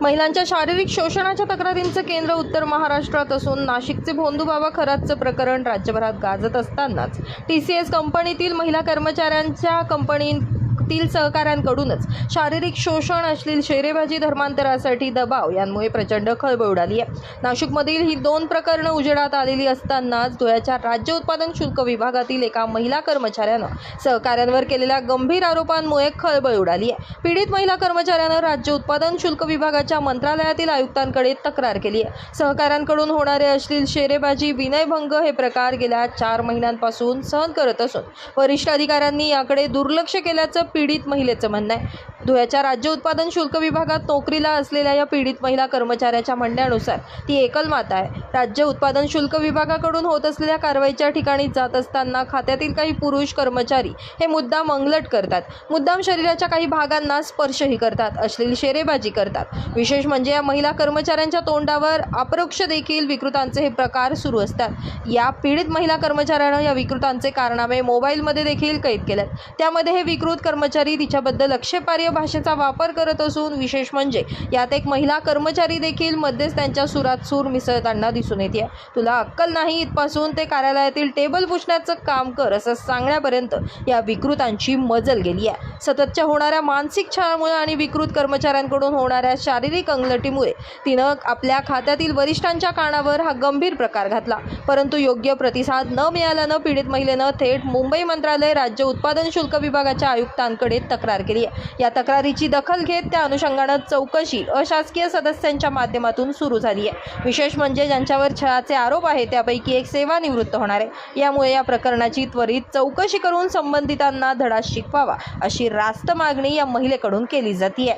महिलांच्या शारीरिक शोषणाच्या तक्रारींचं केंद्र उत्तर महाराष्ट्रात असून नाशिकचे भोंदूबाबा खरातचं प्रकरण राज्यभरात गाजत असतानाच TCS कंपनीतील महिला कर्मचाऱ्यांच्या कंपनीतील सहकाऱ्यांकडूनच शारीरिक शोषण, अश्लील शेरेबाजी, धर्मांतरासाठी दबाव यांमुळे प्रचंड खळबळ उडाली आहे। नाशिकमधील ही दोन प्रकरणं उजेडात आलेली असतानाच धुळ्याच्या राज्य उत्पादन शुल्क विभागातील एका महिला कर्मचाऱ्यानं सहकाऱ्यांवर केलेल्या गंभीर आरोपांमुळे खळबळ उडाली आहे। पीडित महिला कर्मचाऱ्यानं राज्य उत्पादन शुल्क विभागाच्या मंत्रालयातील आयुक्तांकडे तक्रार केली आहे। सहकाऱ्यांकडून होणारे अश्लील शेरेबाजी, विनयभंग हे प्रकार गेल्या 4 महिन्यांपासून सहन करत असून वरिष्ठ अधिकाऱ्यांनी याकडे दुर्लक्ष केल्याचं पीडित महिलेचं म्हणणं आहे। धुळ्याच्या राज्य उत्पादन शुल्क विभागात नोकरीला असलेल्या या पीडित महिला कर्मचाऱ्याच्या म्हणण्यानुसार ती एकल माता आहे। राज्य उत्पादन शुल्क विभागाकडून होत असलेल्या कारवाईच्या ठिकाणी जात असताना खात्यातील काही पुरुष कर्मचारी हे मुद्दाम अंगलट करतात, मुद्दाम शरीराच्या काही भागांना स्पर्शही करतात, अश्लील शेरेबाजी करतात। विशेष म्हणजे या महिला कर्मचाऱ्यांच्या तोंडावर अपरोक्ष देखील विकृतांचे हे प्रकार सुरू असतात। या पीडित महिला कर्मचाऱ्यानं या विकृतांचे कारनामे मोबाईलमध्ये देखील कैद केलेत। त्यामध्ये हे विकृत कर्मचारी तिच्याबद्दल आक्षेपार्ह भाषेचा वापर करत असून विशेष म्हणजे यात एक महिला कर्मचारी देखील मध्येच त्यांच्या सुरात सूर मिसळताना दिसून येते। तुला अक्कल नाही इथपासून ते कार्यालयातील टेबल पुसण्याचं काम कर असं सांगण्यापर्यंत या विकृतांची मजल गेली आहे। सततच्या होणाऱ्या मानसिक छळामुळे आणि विकृत कर्मचाऱ्यांकडून होणाऱ्या शारीरिक अंगलटीमुळे तिनं आपल्या खात्यातील वरिष्ठांच्या कानावर हा गंभीर प्रकार घातला, परंतु योग्य प्रतिसाद न मिळाल्यानं पीडित महिलेनं थेट मुंबई मंत्रालय राज्य उत्पादन शुल्क विभागाच्या आयुक्तांकडे तक्रार केली आहे। या तक्रारीची दखल घेत त्या अनुषंगानं चौकशी अशासकीय सदस्यांच्या माध्यमातून सुरू झाली आहे। विशेष म्हणजे ज्यांच्यावर छळाचे आरोप आहेत त्यापैकी एक सेवानिवृत्त होणार आहे। यामुळे या प्रकरणाची त्वरित चौकशी करून संबंधितांना धडा शिकवावा अशी रास्त मागणी या महिलेकडून केली जाते।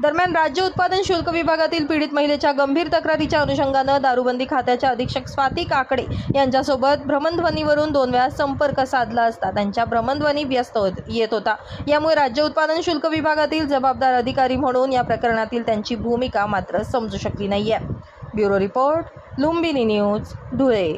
दरम्यान राज्य उत्पादन शुल्क विभागातील पीडित महिलेच्या गंभीर तक्रारीच्या अनुषंगानं दारूबंदी खात्याच्या अधीक्षक स्वाती काकडे यांच्यासोबत भ्रमणध्वनीवरून 2 वेळा संपर्क साधला असता त्यांच्या भ्रमणध्वनी व्यस्त येत होता। यामुळे राज्य उत्पादन शुल्क विभागातील जबाबदार अधिकारी म्हणून या प्रकरणातील त्यांची भूमिका मात्र समजू शकली नाहीये। Bureau report, Lumbini news, Dhule.